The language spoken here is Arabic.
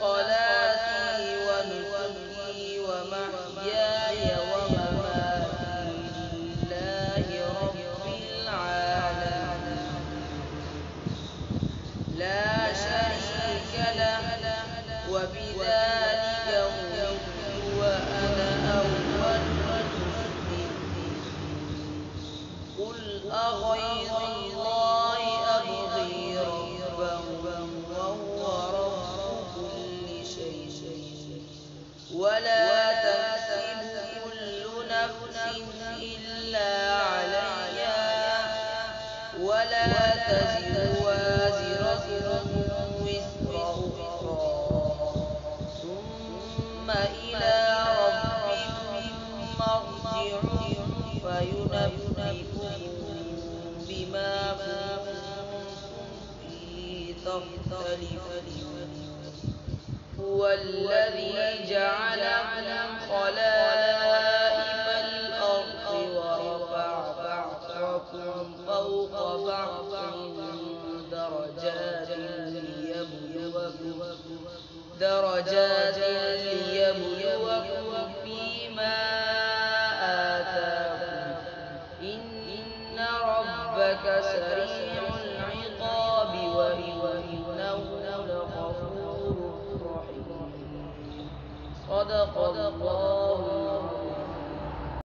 صلاتي ونسكي ومحياي ومماتي لله رب العالمين لا شريك له وبذلك أمرت وأنا أول المسلمين قل أغير الله أبغي ربا وهو رب كل شيء ولا تكسب كل نفس إلا عليها ولا تزر وازرة وزر أخرى ثم إلى ربكم مرجعكم فينبئكم بما كنتم فيه تختلفون هو الذي جعلكم خلائف الأرض ورفع بعضكم فوق بعض درجات ليبلوكم فيما آتاكم إن ربك سريع العقاب وإنه لغفور رحيم صدق الله